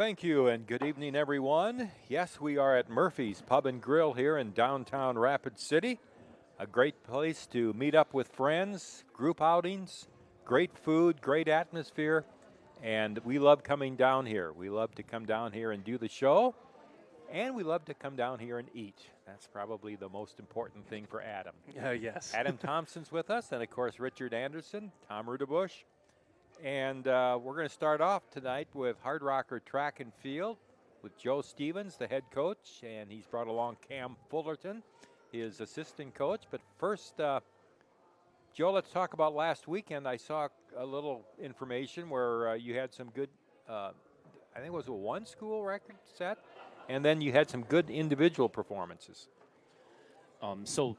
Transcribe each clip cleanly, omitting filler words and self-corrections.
thank you, and good evening, everyone. Yes, we are at Murphy's Pub and Grill here in downtown Rapid City. A great place to meet up with friends, group outings, great food, great atmosphere, and we love coming down here. We love to come down here and do the show, and we love to come down here and eat. That's probably the most important thing for Adam. Yes. Adam Thompson's with us, and of course, Richard Anderson, Tom Rudebush. And we're going to start off tonight with Hardrocker Track and Field with Joe Stevens, the head coach, and he's brought along Cam Fullerton, his assistant coach. But first, Joe, let's talk about last weekend. I saw a little information where you had some good, I think it was a one school record set, and then you had some good individual performances. So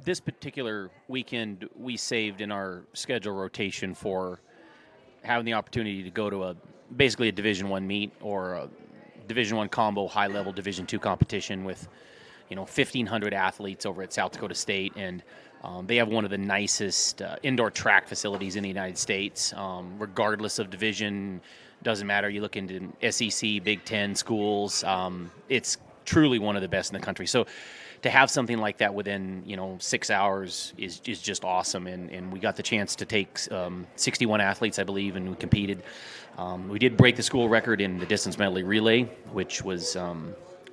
this particular weekend, we saved in our schedule rotation for having the opportunity to go to basically a Division I meet or a Division I combo high-level Division II competition with, 1,500 athletes over at South Dakota State, and they have one of the nicest indoor track facilities in the United States, regardless of division. Doesn't matter. You look into SEC, Big Ten schools. It's truly one of the best in the country. So to have something like that within 6 hours is just awesome, and we got the chance to take 61 athletes, I believe, and we competed. We did break the school record in the distance medley relay, which was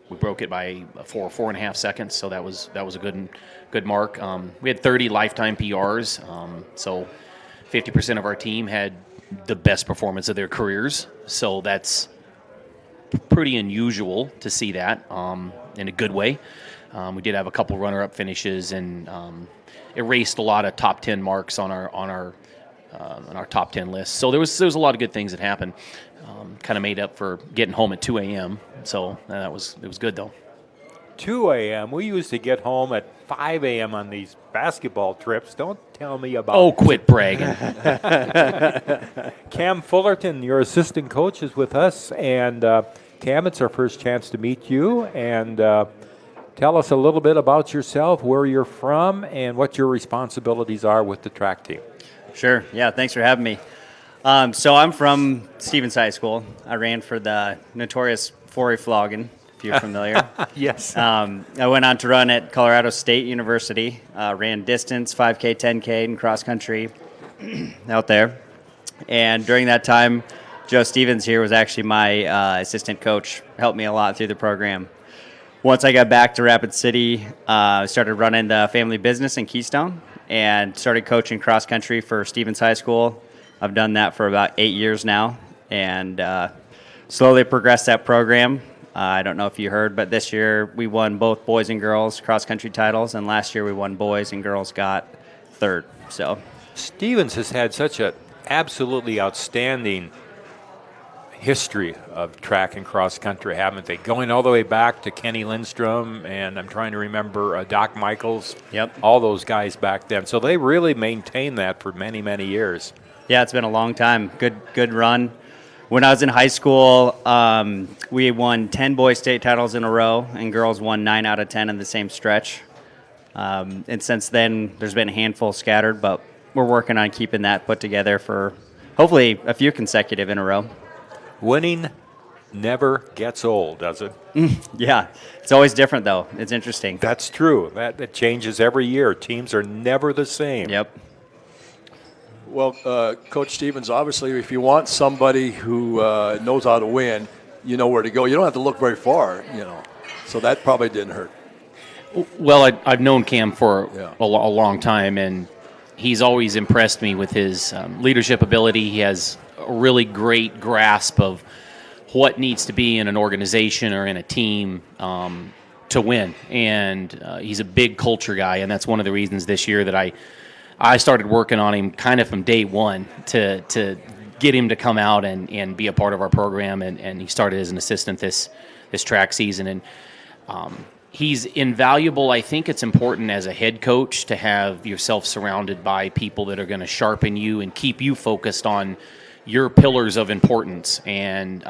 we broke it by 4.5 seconds, so that was a good mark. We had 30 lifetime PRs, so 50% of our team had the best performance of their careers, so that's pretty unusual to see that in a good way. We did have a couple runner-up finishes and erased a lot of top 10 marks on our top 10 list. So there was a lot of good things that happened. Kind of made up for getting home at 2 a.m. So it was good though. 2 a.m. We used to get home at 5 a.m. on these basketball trips. Don't tell me about. Oh, quit bragging. Cam Fullerton, your assistant coach, is with us, and Cam, it's our first chance to meet you, and tell us a little bit about yourself, where you're from, and what your responsibilities are with the track team. Sure. Yeah, thanks for having me. So I'm from Stevens High School. I ran for the notorious 4A flogging, if you're familiar. Yes. I went on to run at Colorado State University, ran distance, 5K, 10K, and cross country out there. And during that time, Joe Stevens here was actually my assistant coach, helped me a lot through the program. Once I got back to Rapid City, I started running the family business in Keystone and started coaching cross country for Stevens High School. I've done that for about 8 years now and slowly progressed that program. I don't know if you heard, but this year we won both boys and girls cross country titles, and last year we won boys and girls got third. So Stevens has had such an absolutely outstanding history of track and cross country, haven't they? Going all the way back to Kenny Lindstrom, and I'm trying to remember Doc Michaels. Yep. All those guys back then. So they really maintained that for many, many years. Yeah, it's been a long time. Good run. When I was in high school, we won 10 boys state titles in a row, and girls won 9 out of 10 in the same stretch. And since then, there's been a handful scattered, but we're working on keeping that put together for hopefully a few consecutive in a row. Winning never gets old, does it? Yeah, it's always different, though. It's interesting. That's true. That changes every year. Teams are never the same. Yep. Well, Coach Stevens, obviously, if you want somebody who knows how to win, you know where to go. You don't have to look very far, So that probably didn't hurt. Well, I've known Cam for Yeah. a long time, and he's always impressed me with his leadership ability. He has a really great grasp of what needs to be in an organization or in a team to win. And he's a big culture guy, and that's one of the reasons this year that I started working on him kind of from day one to get him to come out and be a part of our program. And he started as an assistant this track season. And he's invaluable. I think it's important as a head coach to have yourself surrounded by people that are going to sharpen you and keep you focused on your pillars of importance. And,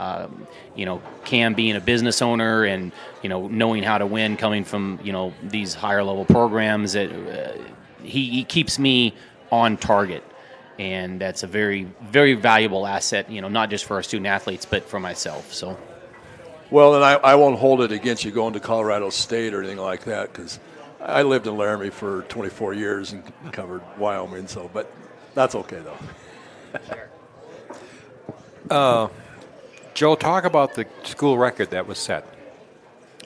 Cam being a business owner and, knowing how to win coming from, these higher level programs, he keeps me on target. and that's a very, very valuable asset. Not just for our student athletes, but for myself. So. Well, and I won't hold it against you going to Colorado State or anything like that, because I lived in Laramie for 24 years and covered Wyoming. But that's okay though. Joe, talk about the school record that was set.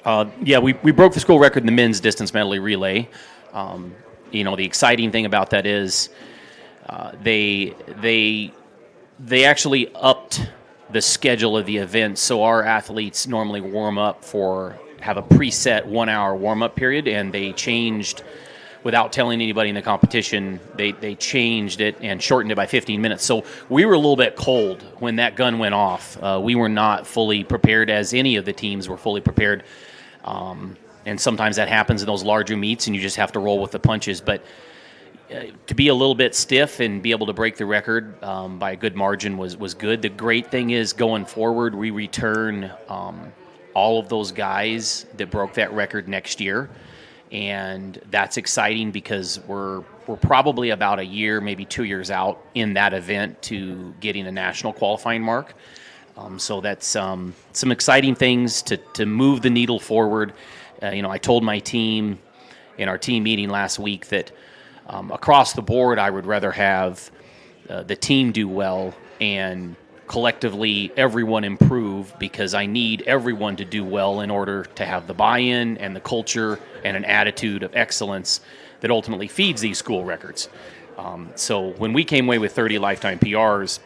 We broke the school record in the men's distance medley relay. The exciting thing about that is they actually upped the schedule of the event, so our athletes normally have a preset 1 hour warm-up period, and they changed without telling anybody in the competition. They changed it and shortened it by 15 minutes. So we were a little bit cold when that gun went off. We were not fully prepared, as any of the teams were fully prepared. And sometimes that happens in those larger meets, and you just have to roll with the punches. But to be a little bit stiff and be able to break the record by a good margin was good. The great thing is, going forward, we return all of those guys that broke that record next year. And that's exciting because we're probably about a year, maybe 2 years out in that event to getting a national qualifying mark. So that's some exciting things to move the needle forward. I told my team in our team meeting last week that across the board, I would rather have the team do well and collectively everyone improve, because I need everyone to do well in order to have the buy-in and the culture and an attitude of excellence that ultimately feeds these school records. So when we came away with 30 lifetime PRs,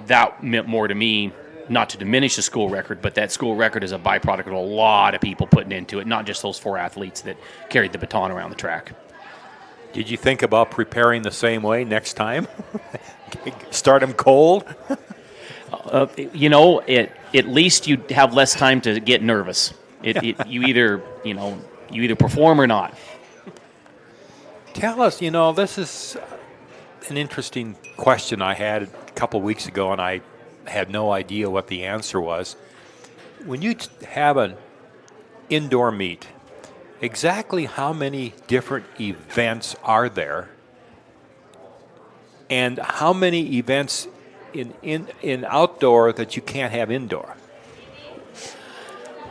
that meant more to me, not to diminish the school record, but that school record is a byproduct of a lot of people putting into it, not just those 4 athletes that carried the baton around the track. Did you think about preparing the same way next time? Start them cold? At least you have less time to get nervous. You either perform or not. Tell us, this is an interesting question I had a couple of weeks ago, and I had no idea what the answer was. When you have an indoor meet, exactly how many different events are there, and how many events in outdoor that you can't have indoor?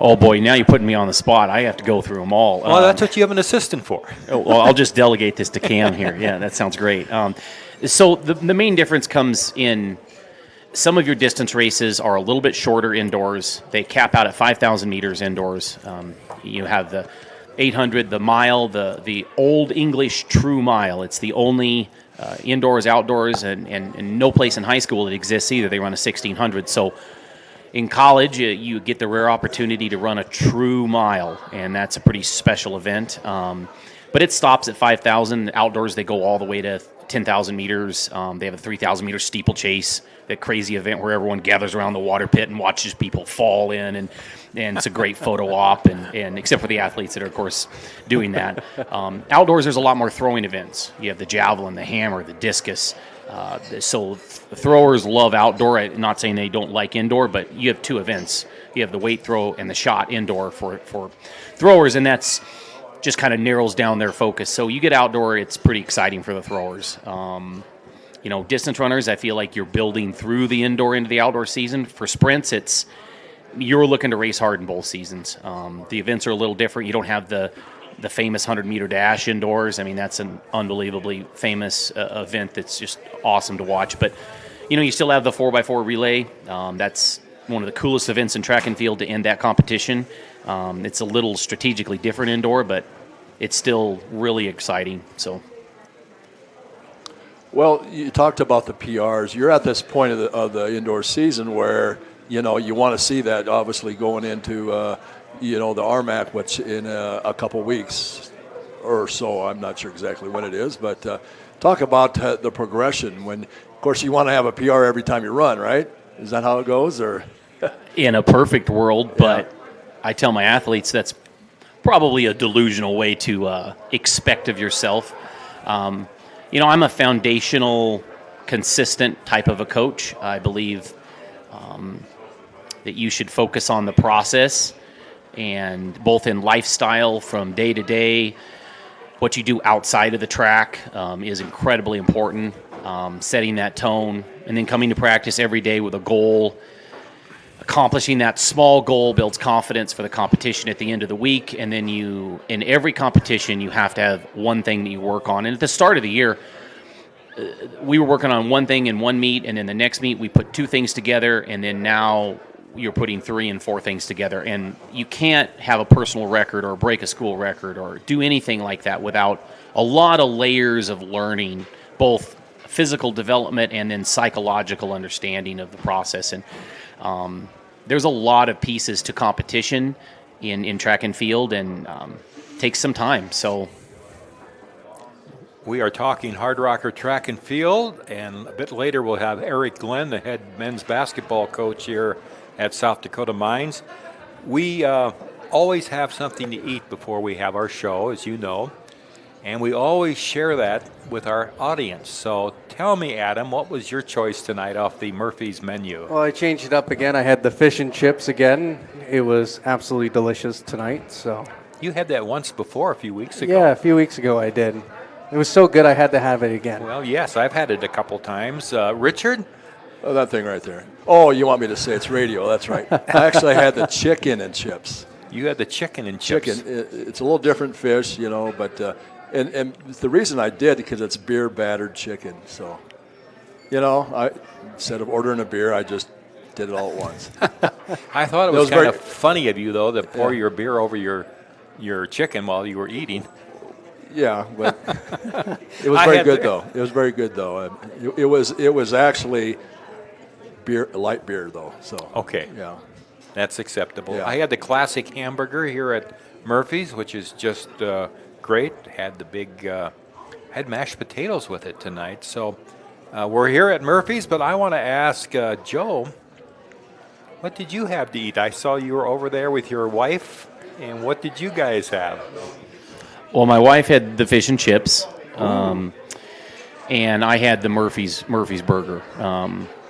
Oh boy, now you're putting me on the spot. I have to go through them all. Well, that's what you have an assistant for. Well, I'll just delegate this to Cam here. Yeah, that sounds great. So the main difference comes in some of your distance races are a little bit shorter indoors. They cap out at 5,000 meters indoors. You have the 800, the mile, the Old English True Mile. It's the only indoors, outdoors, and no place in high school that exists either. They run a 1,600. So in college, you get the rare opportunity to run a true mile, and that's a pretty special event. But it stops at 5,000. Outdoors, they go all the way to 10,000 meters. They have a 3,000-meter steeplechase, that crazy event where everyone gathers around the water pit and watches people fall in, and it's a great photo op, and except for the athletes that are, of course, doing that. Outdoors, there's a lot more throwing events. You have the javelin, the hammer, the discus. So the throwers love outdoor. I'm not saying they don't like indoor, but you have 2 events. You have the weight throw and the shot indoor for throwers, and that's just kind of narrows down their focus. So you get outdoor, it's pretty exciting for the throwers. Distance runners, I feel like you're building through the indoor into the outdoor season. For sprints, you're looking to race hard in both seasons. The events are a little different. You don't have the famous 100-meter dash indoors. I mean, that's an unbelievably famous event that's just awesome to watch. But, you still have the 4x4 relay. That's one of the coolest events in track and field to end that competition. It's a little strategically different indoor, but it's still really exciting. So. Well, you talked about the PRs. You're at this point of the indoor season where, you want to see that obviously going into, the RMAC, which in a couple weeks or so. I'm not sure exactly when it is, but talk about the progression when, of course, you want to have a PR every time you run, right? Is that how it goes? Or in a perfect world, but I tell my athletes that's probably a delusional way to expect of yourself. I'm a foundational, consistent type of a coach. I believe that you should focus on the process, and both in lifestyle from day to day. What you do outside of the track is incredibly important. setting that tone, and then coming to practice every day with a goal. Accomplishing that small goal builds confidence for the competition at the end of the week, and then in every competition, you have to have one thing that you work on. And at the start of the year, we were working on one thing in one meet, and then the next meet we put two things together, and then now you're putting 3 and 4 things together. And you can't have a personal record or break a school record or do anything like that without a lot of layers of learning, both physical development and then psychological understanding of the process. And there's a lot of pieces to competition in track and field, and takes some time. So we are talking Hardrocker track and field, and a bit later we'll have Eric Glenn, the head men's basketball coach here at South Dakota Mines. We always have something to eat before we have our show, as you know, and we always share that with our audience. So tell me, Adam, what was your choice tonight off the Murphy's menu? Well, I changed it up again. I had the fish and chips again. It was absolutely delicious tonight. So You had that once before, a few weeks ago. yeah, a few weeks ago I did. It was so good I had to have it again. Well, yes, I've had it a couple times. Richard? Oh, that thing right there. Oh, you want me to say it's radio? That's right. I actually had the chicken and chips. You had the chicken and chips. Chicken. It's a little different fish, but and the reason I did because it's beer battered chicken. So, I instead of ordering a beer, I just did it all at once. I thought it was kind very of funny of you, though, to pour your beer over your chicken while you were eating. Yeah, but it was very good though. It was very good though. It was actually light beer though. So Okay. yeah. That's acceptable. Yeah. I had the classic hamburger here at Murphy's, which is just great. Had the big, had mashed potatoes with it tonight. So we're here at Murphy's, but I want to ask Joe, what did you have to eat? I saw you were over there with your wife, and what did you guys have? Well, my wife had the fish and chips, and I had the Murphy's burger.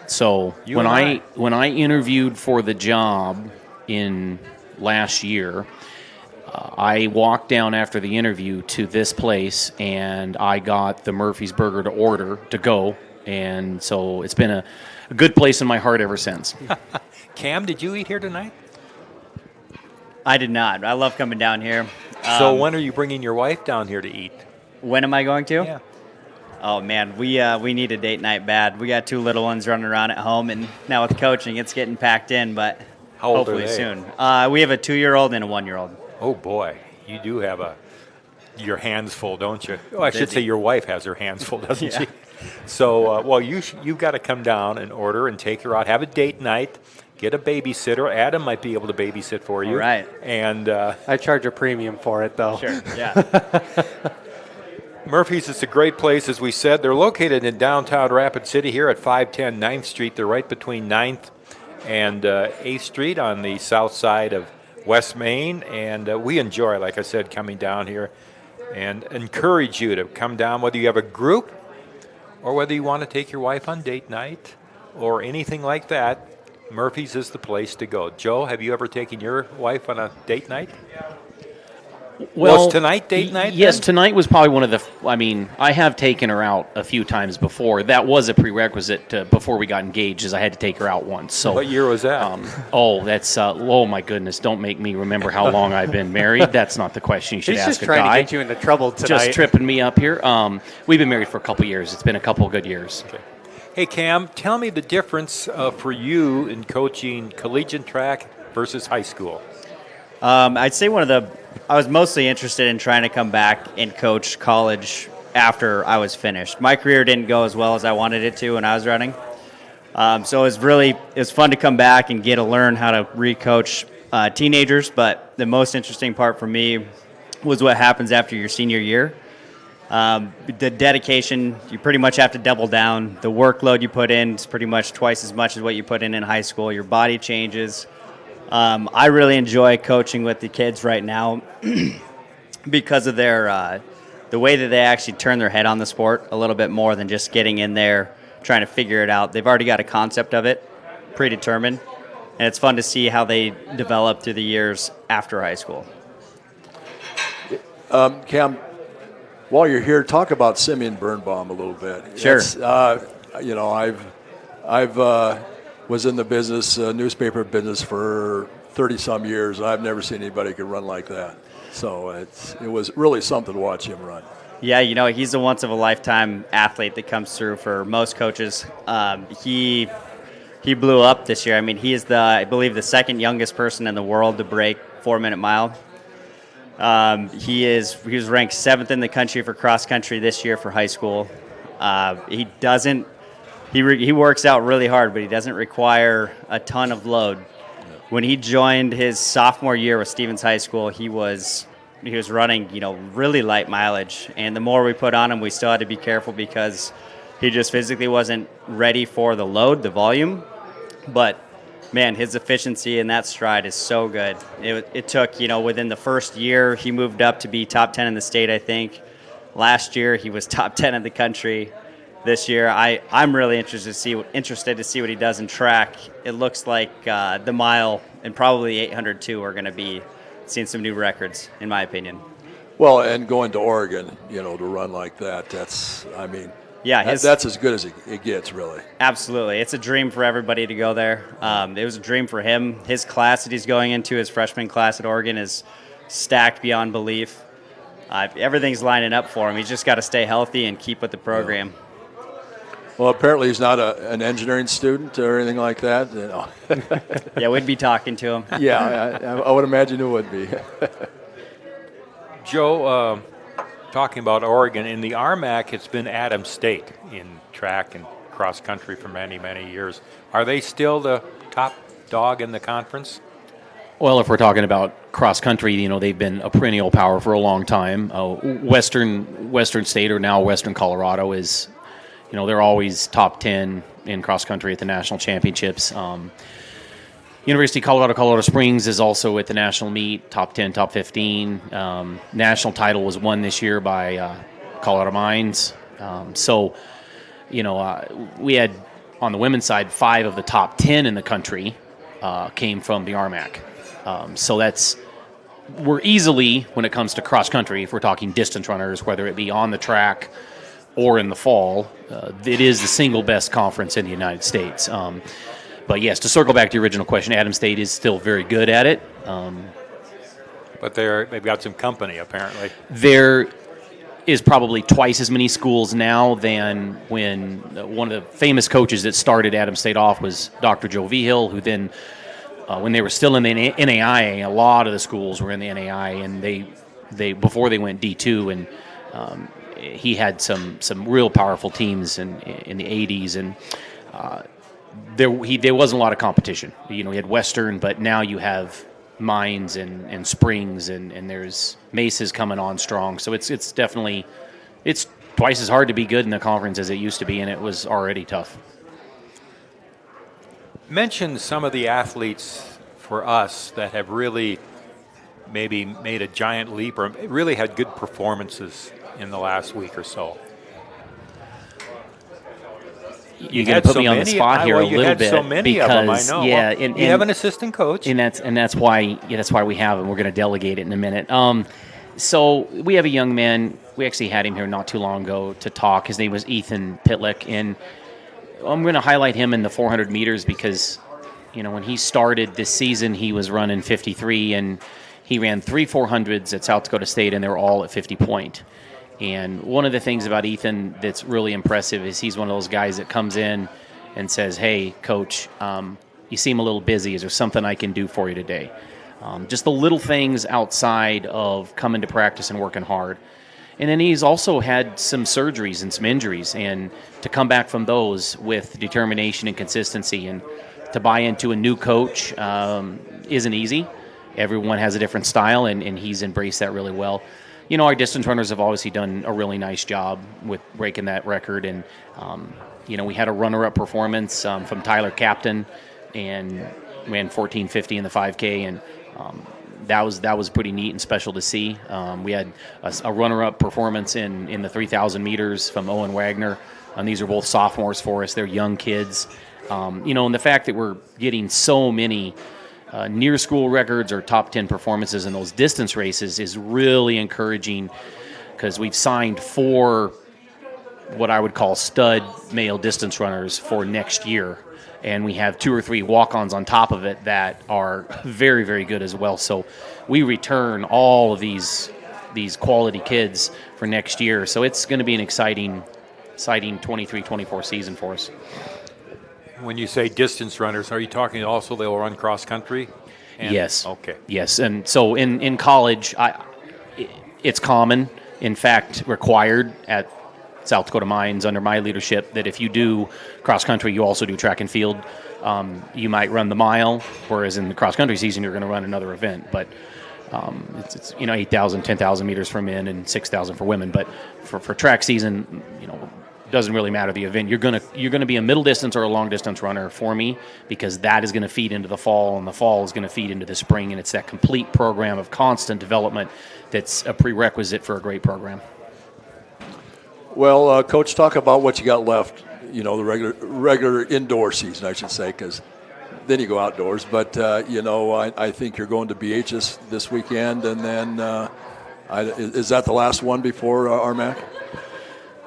So You when and when I interviewed for the job in last year, I walked down after the interview to this place, and I got the Murphy's burger to go, and so it's been a good place in my heart ever since. Cam, did you eat here tonight? I did not. I love coming down here. So when are you bringing your wife down here to eat? When am I going to? Yeah. Oh man, we need a date night bad. We got 2 little ones running around at home, and now with coaching, it's getting packed in. But How old are hopefully they? soon. We have a 2-year-old and a 1-year-old. Oh boy, you do have your hands full, don't you? Oh, I should Busy. say your wife has her hands full, doesn't Yeah. she? So, well, you've got to come down and order and take her out. Have a date night. Get a babysitter. Adam might be able to babysit for you. All right. And I charge a premium for it, though. Sure. Yeah. Murphy's is a great place, as we said. They're located in downtown Rapid City here at 510 9th Street. They're right between 9th and 8th Street on the south side of West Main. And we enjoy, like I said, coming down here and encourage you to come down, whether you have a group or whether you want to take your wife on date night or anything like that. Murphy's is the place to go. Joe, have you ever taken your wife on a date night? Was tonight date night Yes, then? tonight was probably one of the. I have taken her out a few times before. That was a prerequisite before we got engaged, is I had to take her out once. So What year was that? that's oh my goodness! Don't make me remember how long I've been married. That's not the question you should He's ask just a trying guy. to get you into trouble tonight. Just tripping me up here. We've been married for a couple years. It's been a couple good years. Hey, Cam, tell me the difference for you in coaching collegiate track versus high school. I'd say I was mostly interested in trying to come back and coach college after I was finished. My career didn't go as well as I wanted it to when I was running. So it was fun to come back and get to learn how to re-coach teenagers. But the most interesting part for me was what happens after your senior year. The dedication, you pretty much have to double down. The workload you put in is pretty much twice as much as what you put in high school. Your body changes. I really enjoy coaching with the kids right now because of their the way that they actually turn their head on the sport a little bit more than just getting in there trying to figure it out. They've already got a concept of it predetermined, and it's fun to see how they develop through the years after high school. Cam, while you're here, talk about Simeon Birnbaum a little bit. Sure. You know, I've was in the business, newspaper business for 30-some years. I've never seen anybody who could run like that. So it was really something to watch him run. Yeah, you know, he's a once-of-a-lifetime athlete that comes through for most coaches. He blew up this year. I mean, he is I believe, the second youngest person in the world to break 4-minute mile. He was ranked 7th in the country for cross country this year for high school. He works out really hard, but he doesn't require a ton of load. When he joined his sophomore year with Stevens High School, he was running, you know, really light mileage. And the more we put on him, we still had to be careful because he just physically wasn't ready for the load, the volume. But man, his efficiency in that stride is so good. It took, you know, within the first year, he moved up to be top 10 in the state, I think. Last year, he was top 10 in the country. This year, I'm really interested to see what he does in track. It looks like the mile and probably 800 too are going to be seeing some new records, in my opinion. Well, and going to Oregon, you know, to run like that, that's as good as it gets, really. Absolutely. It's a dream for everybody to go there. It was a dream for him. His class that he's going into, his freshman class at Oregon, is stacked beyond belief. Everything's lining up for him. He's just got to stay healthy and keep with the program. Yeah. Well, apparently he's not an engineering student or anything like that. You know. Yeah, we'd be talking to him. Yeah, I would imagine it would be. Joe, talking about Oregon, in the RMAC, it's been Adams State in track and cross country for many, many years. Are they still the top dog in the conference? Well, if we're talking about cross country, you know, they've been a perennial power for a long time. Western State, or now Western Colorado, is, you know, they're always top 10 in cross country at the national championships. University of Colorado Springs is also at the national meet, top 10, top 15. National title was won this year by Colorado Mines. So, you know, we had, on the women's side, 5 of the top 10 in the country came from the RMAC. So we're easily, when it comes to cross country, if we're talking distance runners, whether it be on the track or in the fall, it is the single best conference in the United States. But yes, to circle back to your original question, Adams State is still very good at it. But they've got some company, apparently. There is probably twice as many schools now than when one of the famous coaches that started Adams State off was Dr. Joe Vigil, who then, when they were still in the NAIA, a lot of the schools were in the NAIA, and they before they went D2, and he had some real powerful teams in the 80s, and there wasn't a lot of competition. You know, he had Western, but now you have Mines and Springs, and there's Mesa's coming on strong. So it's definitely twice as hard to be good in the conference as it used to be, and it was already tough. Mention some of the athletes for us that have really maybe made a giant leap or really had good performances in the last week or so. You got to put me on the spot here a little bit, so many because of them, I know. Yeah, well, you have an assistant coach, and that's why we have him. We're going to delegate it in a minute. So we have a young man. We actually had him here not too long ago to talk. His name was Ethan Pitlick, and I'm going to highlight him in the 400 meters because, you know, when he started this season, he was running 53, and he ran 3 400s at South Dakota State, and they were all at 50 point. And one of the things about Ethan that's really impressive is he's one of those guys that comes in and says, "Hey, coach, you seem a little busy. Is there something I can do for you today?" Just the little things outside of coming to practice and working hard. And then he's also had some surgeries and some injuries, and to come back from those with determination and consistency and to buy into a new coach isn't easy. Everyone has a different style, and he's embraced that really well. You know, our distance runners have obviously done a really nice job with breaking that record. And, you know, we had a runner-up performance from Tyler Captain and ran 14:50 in the 5K. And that was pretty neat and special to see. We had a runner-up performance in the 3,000 meters from Owen Wagner. And these are both sophomores for us. They're young kids. You know, and the fact that we're getting so many near school records or top 10 performances in those distance races is really encouraging, because we've signed 4 what I would call stud male distance runners for next year. And we have 2 or 3 walk-ons on top of it that are very, very good as well. So we return all of these quality kids for next year. So it's going to be an exciting 23-24 season for us. When you say distance runners, are you talking also they'll run cross country? Yes. Okay. Yes. And so in college, it's common, in fact, required at South Dakota Mines under my leadership that if you do cross country, you also do track and field. You might run the mile, whereas in the cross country season, you're going to run another event. But it's 8,000, 10,000 meters for men and 6,000 for women. But for track season, doesn't really matter the event. You're gonna be a middle distance or a long distance runner for me, because that is going to feed into the fall, and the fall is going to feed into the spring, and it's that complete program of constant development that's a prerequisite for a great program. Well, Coach, talk about what you got left. The regular indoor season, I should say, because then you go outdoors. But I think you're going to BHS this weekend, and then is that the last one before RMAC?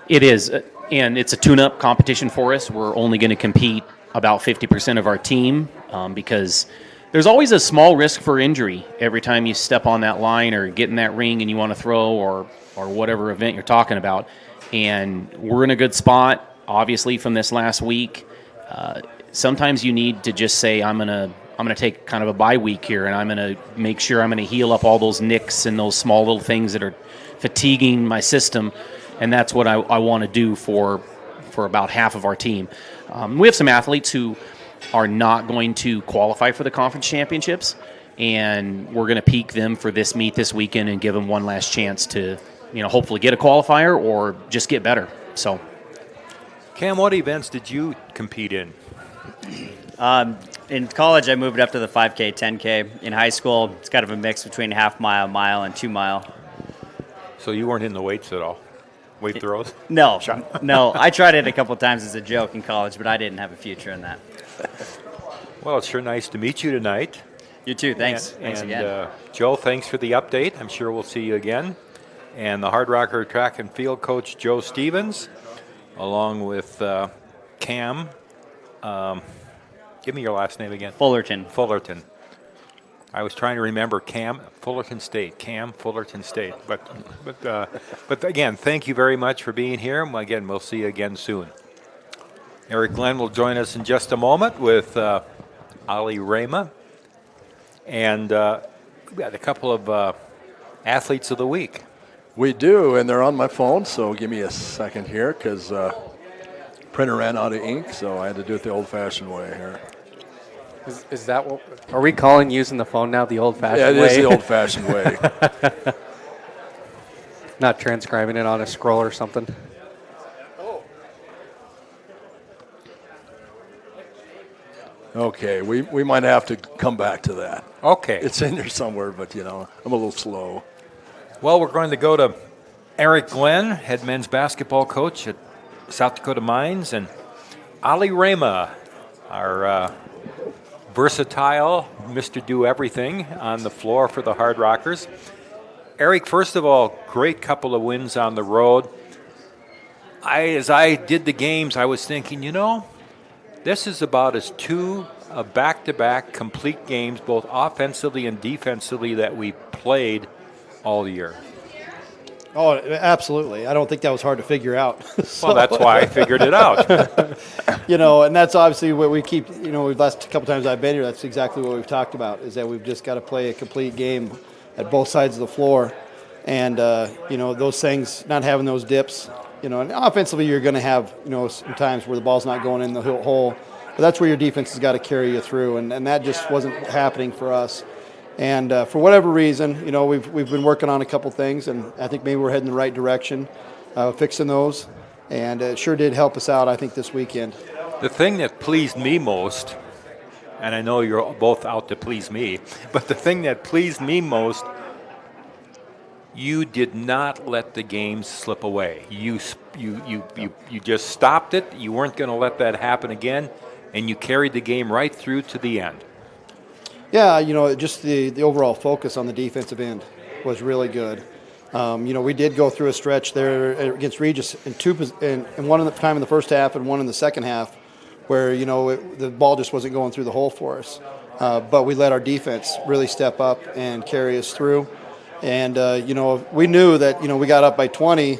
It is. And it's a tune-up competition for us. We're only going to compete about 50% of our team because there's always a small risk for injury every time you step on that line or get in that ring and you want to throw or whatever event you're talking about. And we're in a good spot, obviously, from this last week. Sometimes you need to just say, I'm gonna take kind of a bye week here, and I'm going to make sure I'm going to heal up all those nicks and those small little things that are fatiguing my system. And that's what I want to do for about half of our team. We have some athletes who are not going to qualify for the conference championships, and we're going to peak them for this meet this weekend and give them one last chance to, hopefully get a qualifier or just get better. So, Cam, what events did you compete in? In college, I moved up to the 5K, 10K. In high school, it's kind of a mix between half mile, and 2 mile. So you weren't in the weights at all? Weight throws? No. I tried it a couple times as a joke in college, but I didn't have a future in that. Well, it's sure nice to meet you tonight. You too. Thanks. Thanks again. Joe, thanks for the update. I'm sure we'll see you again. And the Hardrocker track and field coach, Joe Stevens, along with Cam. Give me your last name again. Fullerton. I was trying to remember Fullerton State. But again, thank you very much for being here. Again, we'll see you again soon. Eric Glenn will join us in just a moment with Ali Rama. And we've got a couple of athletes of the week. We do, and they're on my phone, so give me a second here, because printer ran out of ink, so I had to do it the old-fashioned way here. Is that what? Are we calling using the phone now the old-fashioned way? Yeah, it is the old-fashioned way. Not transcribing it on a scroll or something? Okay, we might have to come back to that. Okay. It's in there somewhere, but, I'm a little slow. Well, we're going to go to Eric Glenn, head men's basketball coach at South Dakota Mines, and Ali Rama, our versatile Mr. Do-Everything on the floor for the Hardrockers. Eric, first of all, great couple of wins on the road. As I did the games, I was thinking, this is about as two back-to-back complete games, both offensively and defensively, that we played all year. Oh, absolutely. I don't think that was hard to figure out. Well, that's why I figured it out. And that's obviously what we keep, the last couple times I've been here, that's exactly what we've talked about, is that we've just got to play a complete game at both sides of the floor. And, those things, not having those dips, and offensively you're going to have, some times where the ball's not going in the hole. But that's where your defense has got to carry you through. And that just wasn't happening for us. And for whatever reason, we've been working on a couple things, and I think maybe we're heading the right direction, fixing those. And it sure did help us out, I think, this weekend. The thing that pleased me most, and I know you're both out to please me, but the thing that pleased me most, you did not let the game slip away. You just stopped it. You weren't going to let that happen again, and you carried the game right through to the end. Yeah, just the overall focus on the defensive end was really good. We did go through a stretch there against Regis in one time in the first half and one in the second half, where the ball just wasn't going through the hole for us. But we let our defense really step up and carry us through. And we knew that we got up by 20.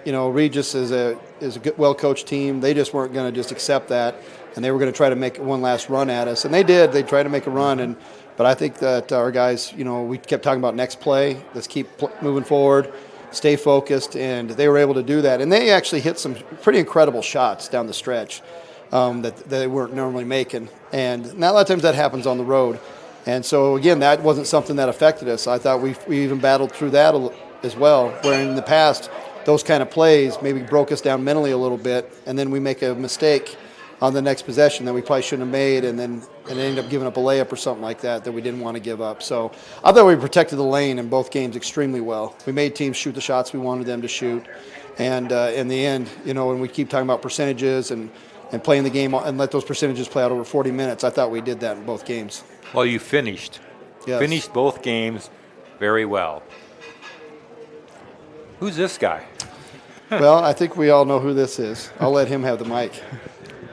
Regis is a good, well-coached team. They just weren't going to just accept that, and they were going to try to make one last run at us. And they did. They tried to make a run, but I think that our guys, we kept talking about next play. Let's keep moving forward, stay focused, and they were able to do that. And they actually hit some pretty incredible shots down the stretch that they weren't normally making. And not a lot of times that happens on the road. And so, again, that wasn't something that affected us. I thought we even battled through that as well, where in the past those kind of plays maybe broke us down mentally a little bit, and then we make a mistake on the next possession that we probably shouldn't have made, and end up giving up a layup or something like that we didn't want to give up. So I thought we protected the lane in both games extremely well. We made teams shoot the shots we wanted them to shoot, and in the end, when we keep talking about percentages and playing the game and let those percentages play out over 40 minutes, I thought we did that in both games. Well, you finished. Yes. Finished both games very well. Who's this guy? Well, I think we all know who this is. I'll let him have the mic.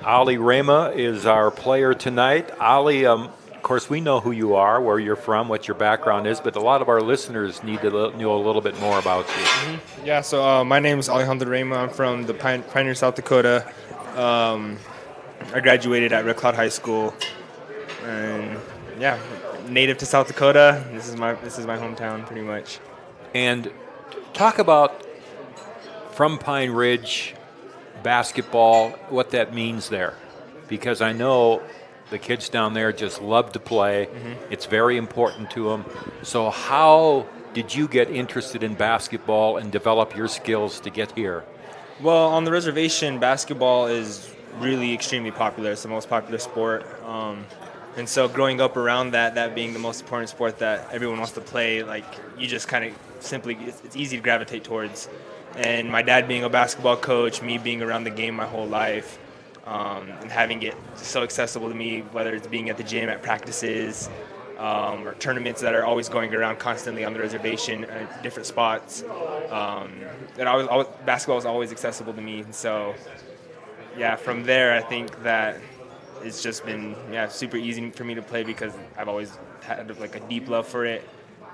Ali Rama is our player tonight. Ali, of course, we know who you are, where you're from, what your background is, but a lot of our listeners need to know a little bit more about you. Mm-hmm. Yeah, so my name is Alejandro Rama. I'm from the Pioneer, South Dakota. I graduated at Red Cloud High School, and yeah, native to South Dakota. This is my hometown, pretty much. And talk about from Pine Ridge basketball, what that means there, because I know the kids down there just love to play. Mm-hmm. It's very important to them. So how did you get interested in basketball and develop your skills to get here? Well, on the reservation, basketball is really extremely popular. It's the most popular sport. And so growing up around that being the most important sport that everyone wants to play, like you just kind of simply, it's easy to gravitate towards. And my dad being a basketball coach, me being around the game my whole life, and having it so accessible to me, whether it's being at the gym, at practices, or tournaments that are always going around constantly on the reservation at different spots. Basketball was always accessible to me. And so, yeah, from there, I think that it's just been super easy for me to play because I've always had like a deep love for it,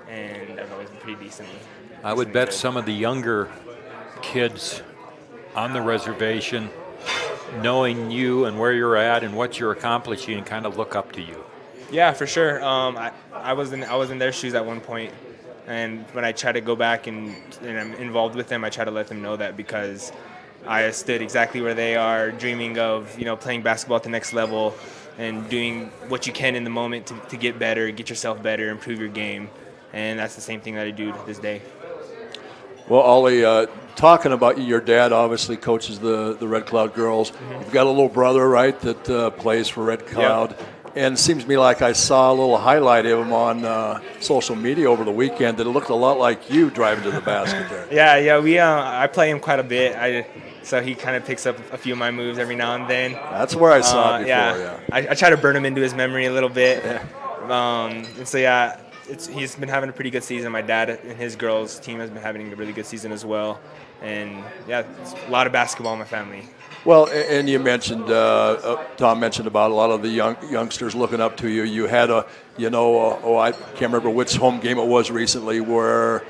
and I've always been pretty decent. I would bet some of the younger kids on the reservation, knowing you and where you're at and what you're accomplishing, kind of look up to you. Yeah, for sure. I was in their shoes at one point, and when I try to go back and I'm involved with them, I try to let them know that because I stood exactly where they are, dreaming of playing basketball at the next level and doing what you can in the moment to get better, get yourself better, improve your game, and that's the same thing that I do to this day. Well, Ollie, talking about your dad obviously coaches the Red Cloud girls. Mm-hmm. You've got a little brother, right, that plays for Red Cloud. Yep. And it seems to me like I saw a little highlight of him on social media over the weekend that it looked a lot like you driving to the basket there. I play him quite a bit. So he kind of picks up a few of my moves every now and then. That's where I saw it before, yeah. I try to burn him into his memory a little bit. Yeah. And so, he's been having a pretty good season. My dad and his girls' team has been having a really good season as well. And, it's a lot of basketball in my family. Well, and you mentioned, Tom mentioned about a lot of the youngsters looking up to you. You had I can't remember which home game it was recently where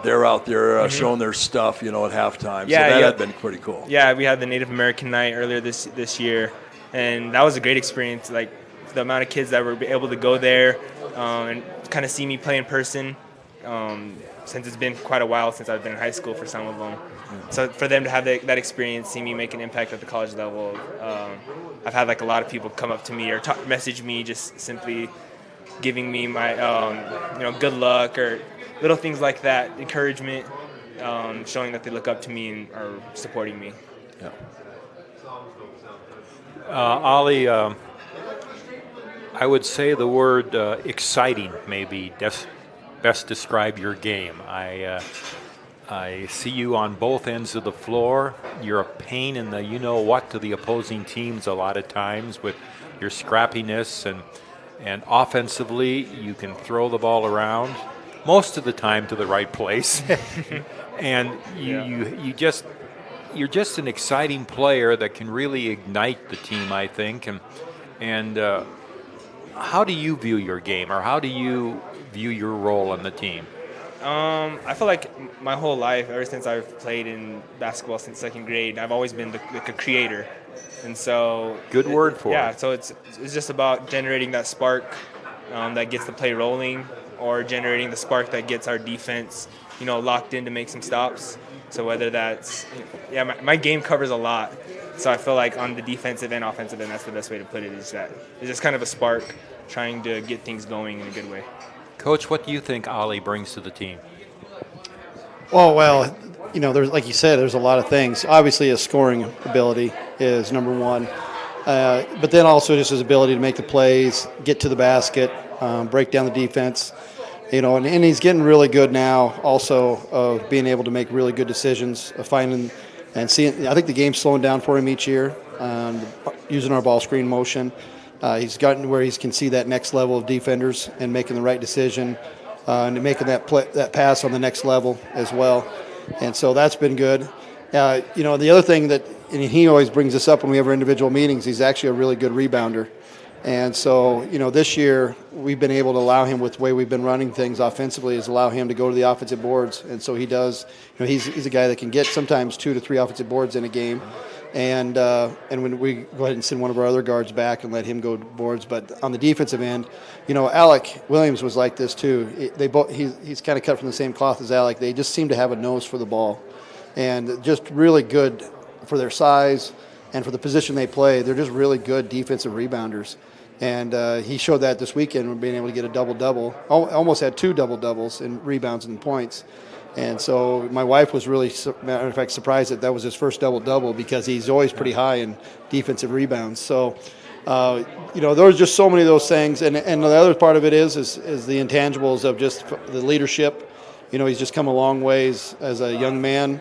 they're out there showing their stuff, at halftime. Yeah, so that had been pretty cool. Yeah, we had the Native American night earlier this year, and that was a great experience. Like the amount of kids that were able to go there and kind of see me play in person, since it's been quite a while since I've been in high school for some of them. So for them to have that experience, see me make an impact at the college level, I've had like a lot of people come up to me or message me just simply giving me my good luck or little things like that, encouragement, showing that they look up to me and are supporting me. Yeah. Ali, I would say the word exciting maybe best describe your game. I see you on both ends of the floor. You're a pain in the you-know-what to the opposing teams a lot of times with your scrappiness, and offensively you can throw the ball around. most of the time to the right place. And you're just an exciting player that can really ignite the team, I think. And how do you view your game, or how do you view your role in the team? I feel like my whole life, ever since I've played in basketball since second grade, I've always been like a creator. And so Good word for yeah, it. so it's just about generating that spark that gets the play rolling, or generating the spark that gets our defense, locked in to make some stops. So whether that's, my game covers a lot. So I feel like on the defensive and offensive end, that's the best way to put it, is that it's just kind of a spark trying to get things going in a good way. Coach, what do you think Ollie brings to the team? Well, there's, like you said, there's a lot of things. Obviously, his scoring ability is number one, but then also just his ability to make the plays, get to the basket, break down the defense. And he's getting really good now also of being able to make really good decisions, of finding and seeing. I think the game's slowing down for him each year, using our ball screen motion. He's gotten where he can see that next level of defenders and making the right decision, and making that pass on the next level as well. And so that's been good. The other thing that, and he always brings this up when we have our individual meetings, he's actually a really good rebounder. And so, this year we've been able to allow him, with the way we've been running things offensively, is allow him to go to the offensive boards. And so he does, he's a guy that can get sometimes 2 to 3 offensive boards in a game. And when we go ahead and send one of our other guards back and let him go to boards. But on the defensive end, Alec Williams was like this too. He's kind of cut from the same cloth as Alec. They just seem to have a nose for the ball, and just really good for their size and for the position they play. They're just really good defensive rebounders. And he showed that this weekend, being able to get a double-double. Almost had 2 double-doubles in rebounds and points. And so my wife was really, matter of fact, surprised that was his first double-double, because he's always pretty high in defensive rebounds. So, there's just so many of those things. And the other part of it is the intangibles of just the leadership. He's just come a long ways as a young man,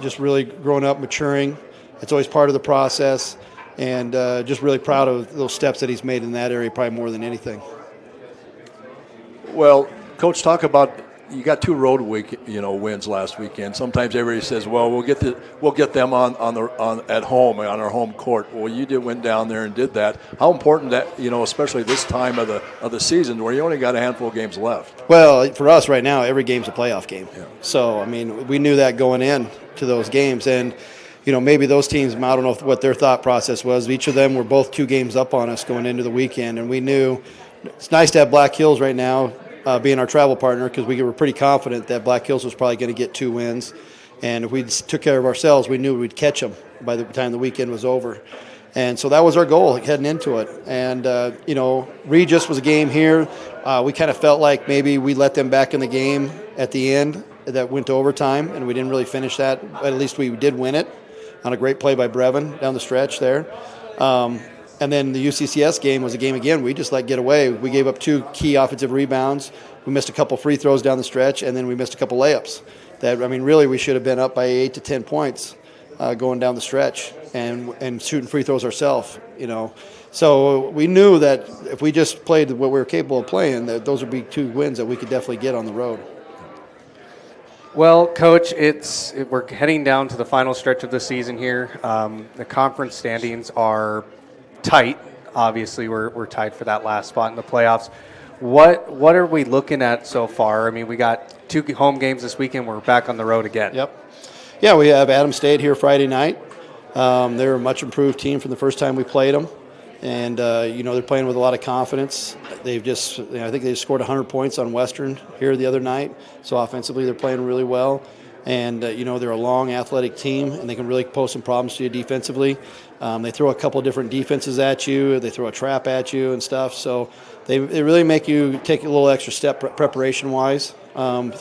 just really growing up, maturing. It's always part of the process. And just really proud of those steps that he's made in that area, probably more than anything. Well, Coach, talk about, you got 2 road wins last weekend. Sometimes everybody says, "Well, we'll get them at home on our home court." Well, you went down there and did that. How important that, especially this time of the season where you only got a handful of games left? Well, for us right now, every game's a playoff game. Yeah. So we knew that going in to those games, and maybe those teams, I don't know what their thought process was. Each of them were both 2 games up on us going into the weekend, and we knew it's nice to have Black Hills right now being our travel partner, because we were pretty confident that Black Hills was probably going to get 2 wins. And if we took care of ourselves, we knew we'd catch them by the time the weekend was over. And so that was our goal heading into it. And, Regis was a game here. We kind of felt like maybe we let them back in the game at the end that went to overtime, and we didn't really finish that. But at least we did win it on a great play by Brevin down the stretch there. And then the UCCS game was a game again we just let get away. We gave up 2 key offensive rebounds. We missed a couple free throws down the stretch, and then we missed a couple layups. Really we should have been up by 8 to 10 points going down the stretch and shooting free throws ourselves, So we knew that if we just played what we were capable of playing, that those would be 2 wins that we could definitely get on the road. Well, Coach, we're heading down to the final stretch of the season here. The conference standings are tight. Obviously, we're tied for that last spot in the playoffs. What are we looking at so far? We got 2 home games this weekend. We're back on the road again. Yep. Yeah, we have Adams State here Friday night. They're a much improved team from the first time we played them. And, they're playing with a lot of confidence. They've just, I think they just scored 100 points on Western here the other night. So offensively, they're playing really well. And, they're a long, athletic team, and they can really pose some problems to you defensively. They throw a couple different defenses at you. They throw a trap at you and stuff. So they really make you take a little extra step preparation-wise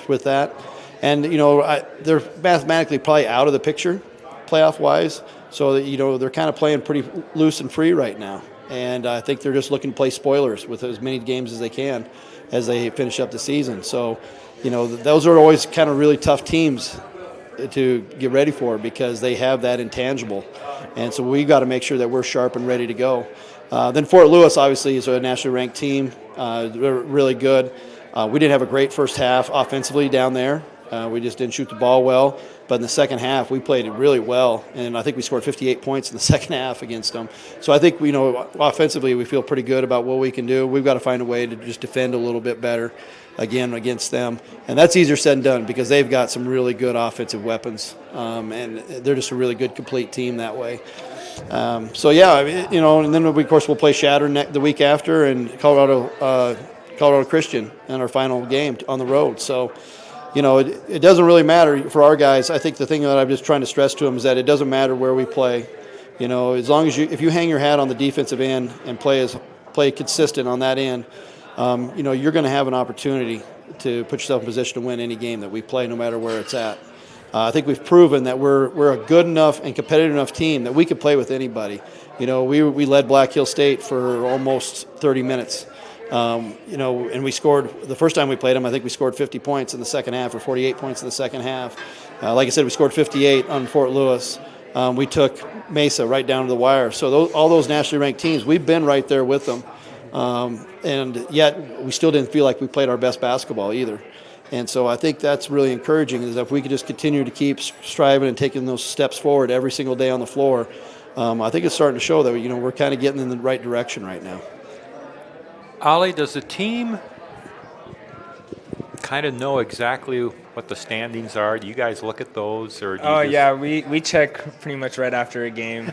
with that. And, they're mathematically probably out of the picture playoff-wise. So, they're kind of playing pretty loose and free right now. And I think they're just looking to play spoilers with as many games as they can as they finish up the season. So, those are always kind of really tough teams to get ready for, because they have that intangible. And so we've got to make sure that we're sharp and ready to go. Then Fort Lewis, obviously, is a nationally ranked team. They're really good. We didn't have a great first half offensively down there. We just didn't shoot the ball well. But in the second half, we played it really well, and I think we scored 58 points in the second half against them. So I think, offensively, we feel pretty good about what we can do. We've got to find a way to just defend a little bit better, again, against them. And that's easier said than done because they've got some really good offensive weapons, and they're just a really good, complete team that way. And then, of course, we'll play Shatter the week after and Colorado Christian in our final game on the road. So, it doesn't really matter for our guys. I think the thing that I'm just trying to stress to them is that it doesn't matter where we play. As long as if you hang your hat on the defensive end and play consistent on that end, you're going to have an opportunity to put yourself in position to win any game that we play, no matter where it's at. I think we've proven that we're a good enough and competitive enough team that we can play with anybody. We led Black Hill State for almost 30 minutes. And we scored the first time we played them. I think we scored 50 points in the second half, or 48 points in the second half. Like I said, we scored 58 on Fort Lewis. We took Mesa right down to the wire. So all those nationally ranked teams, we've been right there with them, and yet we still didn't feel like we played our best basketball either. And so I think that's really encouraging. Is if we could just continue to keep striving and taking those steps forward every single day on the floor, I think it's starting to show that we're kind of getting in the right direction right now. Ollie, does the team kind of know exactly what the standings are? Do you guys look at those? Or we check pretty much right after a game.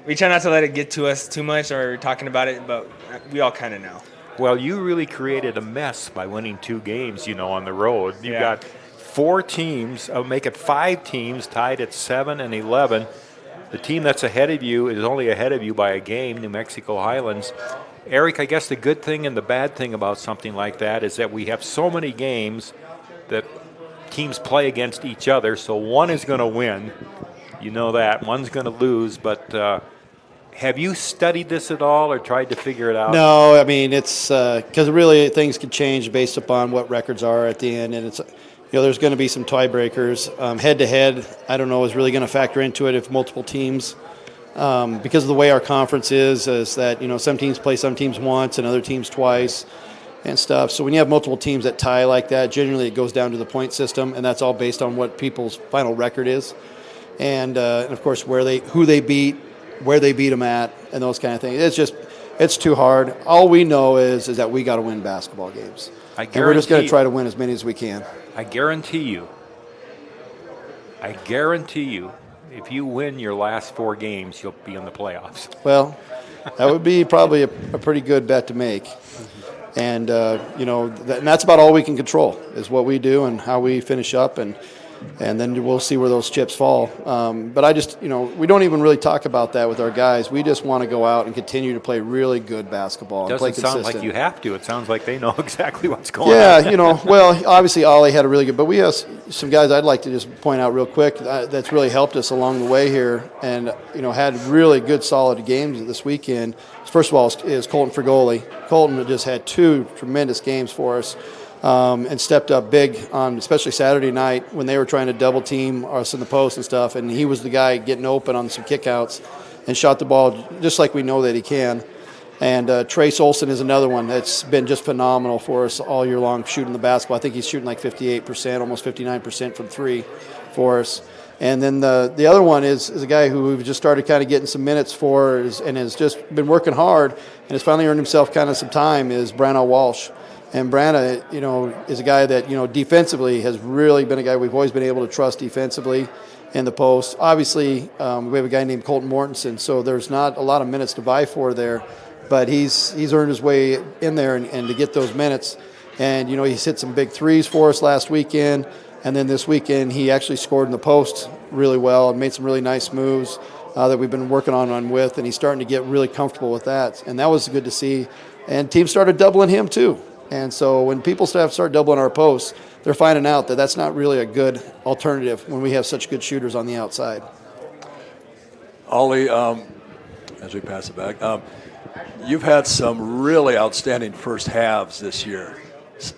We try not to let it get to us too much or talking about it, but we all kind of know. Well, you really created a mess by winning 2 games, on the road. You got 4 teams, make it 5 teams tied at 7 and 11. The team that's ahead of you is only ahead of you by a game, New Mexico Highlands. Eric, I guess the good thing and the bad thing about something like that is that we have so many games that teams play against each other, so one is going to win. You know that. One's going to lose, but have you studied this at all or tried to figure it out? No, I mean, it's because really things can change based upon what records are at the end, and it's there's going to be some tiebreakers. Head-to-head, I don't know, is really going to factor into it if multiple teams – because of the way our conference is that, some teams play some teams once and other teams twice and stuff. So when you have multiple teams that tie like that, generally it goes down to the point system, and that's all based on what people's final record is. And of course, who they beat, where they beat them at, and those kind of things. It's too hard. All we know is that we got to win basketball games. And we're just going to try to win as many as we can. I guarantee you, if you win your last 4 games, you'll be in the playoffs. Well, that would be probably a pretty good bet to make. And, and that's about all we can control is what we do and how we finish up. And then we'll see where those chips fall. But I just, we don't even really talk about that with our guys. We just want to go out and continue to play really good basketball. It doesn't sound like you have to. It sounds like they know exactly what's going on. Yeah, well, obviously Ollie had a really good, but we have some guys I'd like to just point out real quick that's really helped us along the way here and, had really good, solid games this weekend. First of all is Colton Frigoli. Colton just had 2 tremendous games for us. And stepped up big on especially Saturday night when they were trying to double team us in the post and stuff, and he was the guy getting open on some kickouts and shot the ball just like we know that he can. And Trace Olson is another one that's been just phenomenal for us all year long shooting the basketball. I think he's shooting like 58%, almost 59% from 3 for us. And then the other one is a guy who we've just started kind of getting some minutes for and has just been working hard and has finally earned himself kind of some time is Branna Walsh. And Branna, is a guy that, defensively has really been a guy we've always been able to trust defensively in the post. Obviously, we have a guy named Colton Mortensen, so there's not a lot of minutes to vie for there, but he's earned his way in there and to get those minutes. And, he's hit some big threes for us last weekend, and then this weekend he actually scored in the post really well and made some really nice moves that we've been working on with, and he's starting to get really comfortable with that. And that was good to see. And teams started doubling him too. And so when people start doubling our posts, they're finding out that that's not really a good alternative when we have such good shooters on the outside. Ollie, as we pass it back, you've had some really outstanding first halves this year.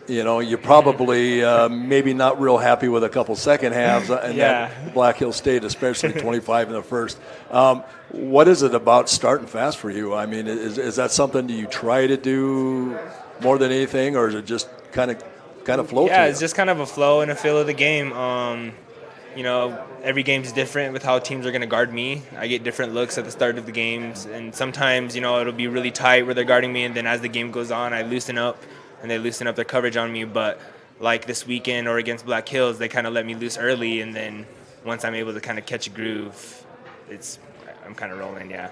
You're probably maybe not real happy with a couple second halves, and that Black Hill State, especially 25 in the first. What is it about starting fast for you? I mean, is that something you try to do more than anything, or is it just kind of flow? Yeah, to it's you? just kind of a flow and a feel of the game. Every game's different with how teams are going to guard me. I get different looks at the start of the games, and sometimes, it'll be really tight where they're guarding me, and then as the game goes on, I loosen up, and they loosen up their coverage on me. But like this weekend or against Black Hills, they kind of let me loose early, and then once I'm able to kind of catch a groove, I'm kind of rolling, yeah.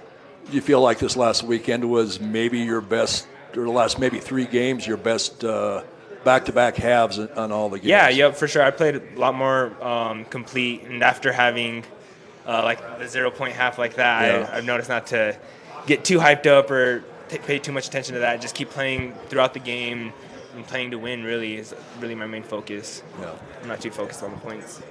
Do you feel like this last weekend was maybe your best, or the last maybe 3 games, your best back-to-back halves on all the games? Yeah, for sure. I played a lot more complete, and after having like the 0-point half like that, Yeah. I've noticed not to get too hyped up or pay too much attention to that. Just keep playing throughout the game, and playing to win really is really my main focus. Yeah. I'm not too focused on the points.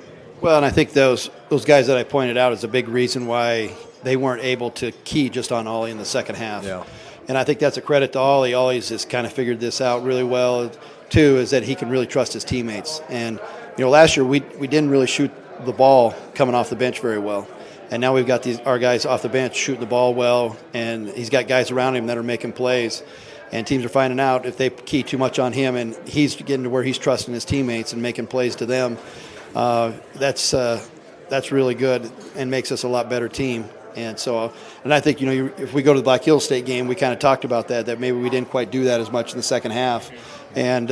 Well, and I think those guys that I pointed out is a big reason why they weren't able to key just on Ollie in the second half. Yeah. And I think that's a credit to Ollie. Ollie's just kind of figured this out really well, too, is that he can really trust his teammates. And, last year we didn't really shoot the ball coming off the bench very well. And now we've got our guys off the bench shooting the ball well, and he's got guys around him that are making plays. And teams are finding out if they key too much on him and he's getting to where he's trusting his teammates and making plays to them, that's really good and makes us a lot better team. And so, and I think, if we go to the Black Hills State game, we kind of talked about that maybe we didn't quite do that as much in the second half. And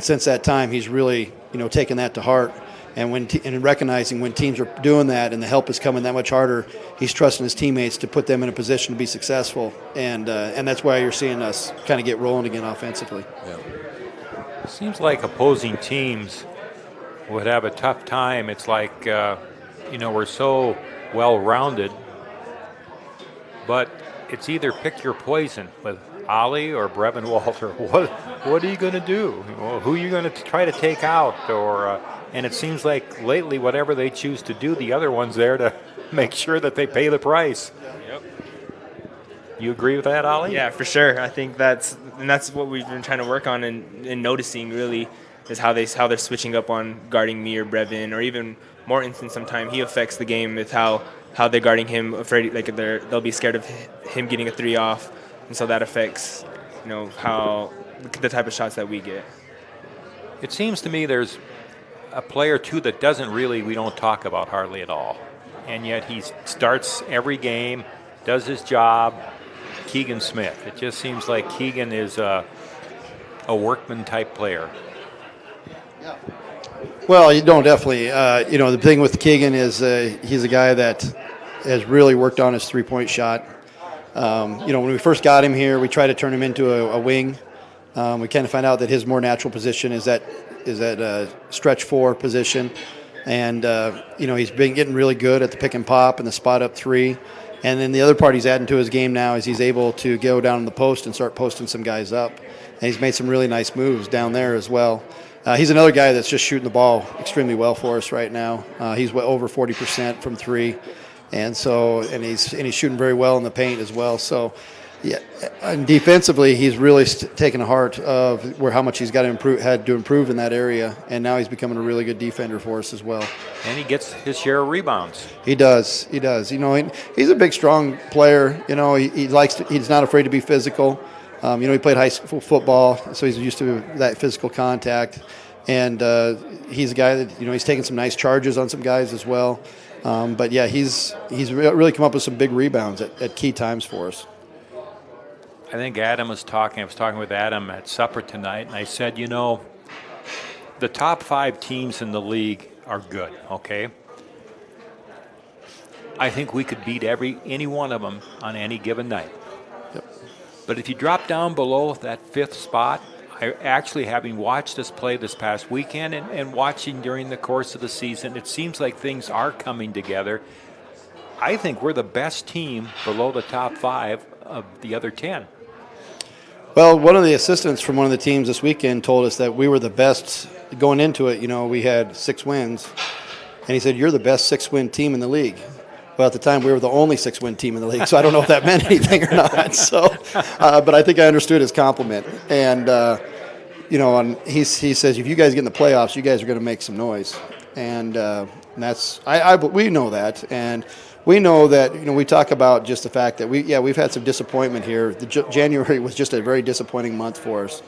since that time, he's really, taken that to heart. And and recognizing when teams are doing that and the help is coming that much harder, he's trusting his teammates to put them in a position to be successful. And that's why you're seeing us kind of get rolling again offensively. Yeah. Seems like opposing teams would have a tough time. It's like, we're so well-rounded, but it's either pick your poison with Ollie or Brevin Walter. What are you going to do? Well, who are you going to try to take out? And it seems like lately, whatever they choose to do, the other one's there to make sure that they pay the price. Yep. You agree with that, Ollie? Yeah, for sure. I think that's what we've been trying to work on and noticing really is how they're switching up on guarding me or Brevin, or even more instant sometimes he affects the game with how they're guarding him, afraid like they'll be scared of him getting a 3 off, and so that affects how the type of shots that we get. It seems to me there's a player too that we don't talk about hardly at all, and yet he starts every game, does his job. Keegan Smith. It just seems like Keegan is a workman type player. Well, definitely. The thing with Keegan is he's a guy that has really worked on his three-point shot. When we first got him here, we tried to turn him into a wing. We kind of find out that his more natural position is that stretch 4 position. And, he's been getting really good at the pick and pop and the spot up 3. And then the other part he's adding to his game now is he's able to go down in the post and start posting some guys up. And he's made some really nice moves down there as well. He's another guy that's just shooting the ball extremely well for us right now. He's over 40% from 3. And he's shooting very well in the paint as well. So, yeah, and defensively, he's really taken a heart of how much he's had to improve in that area, and now he's becoming a really good defender for us as well. And he gets his share of rebounds. He does. He's a big, strong player. He's not afraid to be physical. He played high school football, so he's used to that physical contact. And he's a guy that he's taken some nice charges on some guys as well. But yeah, he's really come up with some big rebounds at key times for us. I think I was talking with Adam at supper tonight, and I said, the top 5 teams in the league are good, okay? I think we could beat any one of them on any given night. Yep. But if you drop down below that 5th spot, having watched us play this past weekend and watching during the course of the season, it seems like things are coming together. I think we're the best team below the top 5 of the other 10. Well, one of the assistants from one of the teams this weekend told us that we were the best going into it. We had 6 wins, and he said, "You're the best 6-win team in the league." Well, at the time, we were the only 6-win team in the league, so I don't know if that meant anything or not. So, but I think I understood his compliment. And, he says, if you guys get in the playoffs, you guys are going to make some noise. And we know that. And we know that, we talk about just the fact that we've had some disappointment here. January was just a very disappointing month for us.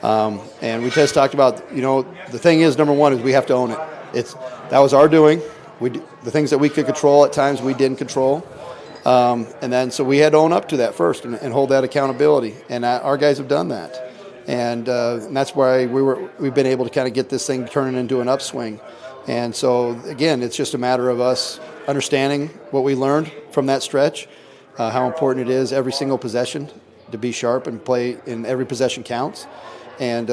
And we just talked about, the thing is, number one is we have to own it. That was our doing. The things that we could control at times we didn't control. And then so we had to own up to that first and hold that accountability. And our guys have done that. And that's why we've been able to kind of get this thing turning into an upswing. And so, again, it's just a matter of us understanding what we learned from that stretch, how important it is every single possession to be sharp and play in every possession counts. And,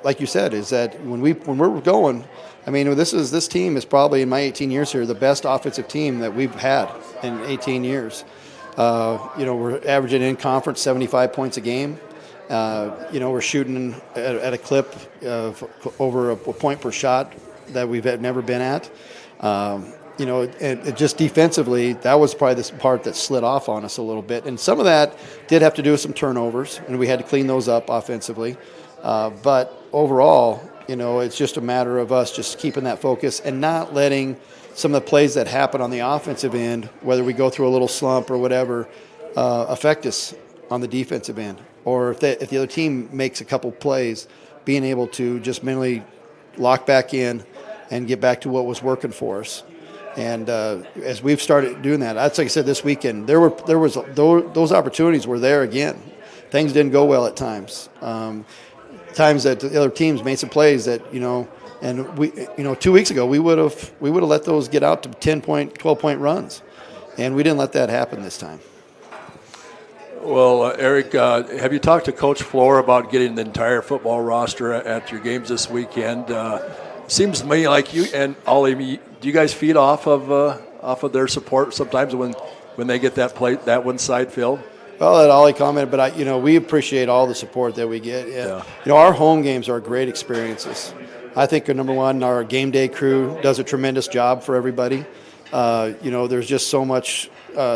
like you said, is that when we're going, I mean, this team is probably, in my 18 years here, the best offensive team that we've had in 18 years. We're averaging in conference 75 points a game. We're shooting at a clip of over a point per shot that we've never been at. And just defensively, that was probably the part that slid off on us a little bit. And some of that did have to do with some turnovers, and we had to clean those up offensively. But overall, it's just a matter of us just keeping that focus and not letting some of the plays that happen on the offensive end, whether we go through a little slump or whatever, affect us on the defensive end. Or if the other team makes a couple plays, being able to just mentally lock back in and get back to what was working for us. And as we've started doing that, that's like I said, this weekend there was those opportunities were there again. Things didn't go well at times. Times that the other teams made some plays that and we 2 weeks ago we would have let those get out to 10-point, 12-point runs, and we didn't let that happen this time. Well, Eric, have you talked to Coach Floor about getting the entire football roster at your games this weekend? Seems to me like you and Ollie, do you guys feed off of their support sometimes when they get that one side filled? Well, I'll let Ollie comment, but we appreciate all the support that we get. Yeah. Our home games are great experiences. I think number one, our game day crew does a tremendous job for everybody. There's just so much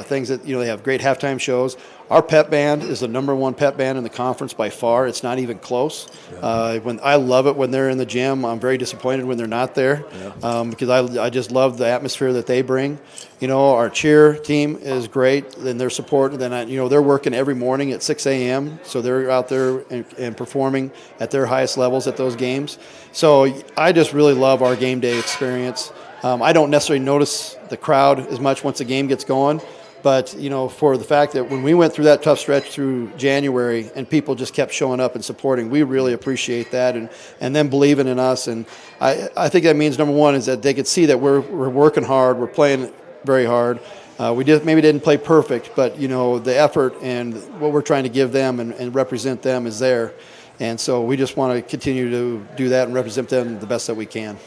things that they have great halftime shows. Our pep band is the number one pep band in the conference by far. It's not even close. Yeah. When I love it when they're in the gym. I'm very disappointed when they're not there, because I just love the atmosphere that they bring. Our cheer team is great, and their support. And then they're working every morning at 6 a.m. So they're out there and performing at their highest levels at those games. So I just really love our game day experience. I don't necessarily notice the crowd as much once the game gets going. But, for the fact that when we went through that tough stretch through January and people just kept showing up and supporting, we really appreciate that and them believing in us. And I think that means, number one, is that they could see that we're working hard, we're playing very hard. We maybe didn't play perfect, but, the effort and what we're trying to give them and represent them is there. And so we just want to continue to do that and represent them the best that we can.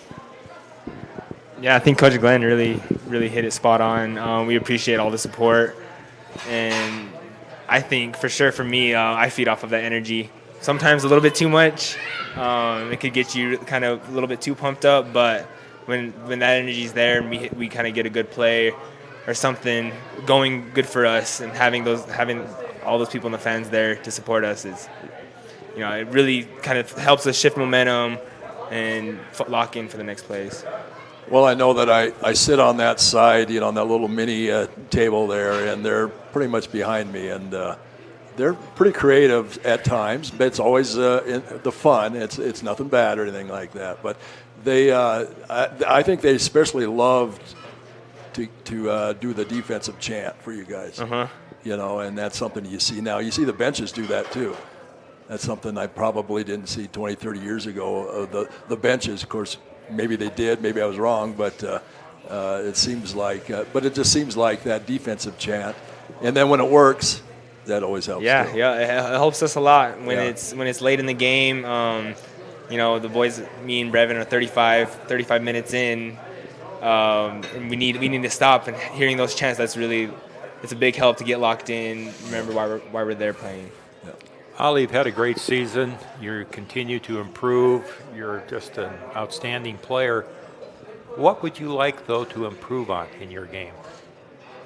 Yeah, I think Coach Glenn really hit it spot on. We appreciate all the support, and I think for sure for me, I feed off of that energy. Sometimes a little bit too much. It could get you kind of a little bit too pumped up, but when that energy's there and we kind of get a good play or something going good for us, and having all those people in the fans there to support us is, it really kind of helps us shift momentum and lock in for the next plays. Well, I know that I sit on that side, on that little mini table there, and they're pretty much behind me, and they're pretty creative at times, but it's always the fun. It's nothing bad or anything like that. But they, I think they especially loved to do the defensive chant for you guys. And that's something you see now. You see the benches do that too. That's something I probably didn't see 20, 30 years ago. The benches, of course. Maybe they did. Maybe I was wrong, but it seems like. But it just seems like that defensive chant, and then when it works, that always helps. Yeah, too. yeah, it helps us a lot when it's late in the game. The boys, me and Brevin, are 35 minutes in, and we need to stop. And hearing those chants, it's a big help to get locked in. Remember why we're there playing. Ollie, you've had a great season. You continue to improve. You're just an outstanding player. What would you like, though, to improve on in your game?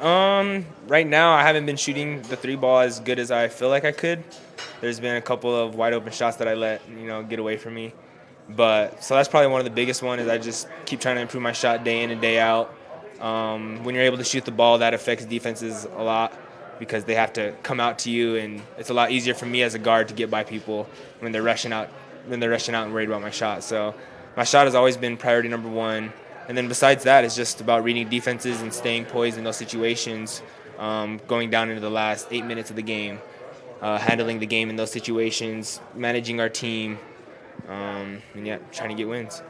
Right now, I haven't been shooting the three ball as good as I feel like I could. There's been a couple of wide open shots that I let get away from me. So that's probably one of the biggest ones. Is I just keep trying to improve my shot day in and day out. When you're able to shoot the ball, that affects defenses a lot. because they have to come out to you, and it's a lot easier for me as a guard to get by people when they're rushing out and worried about my shot. So my shot has always been priority number one. And then besides that, it's just about reading defenses and staying poised in those situations, going down into the last 8 minutes of the game, handling the game in those situations, managing our team, and trying to get wins.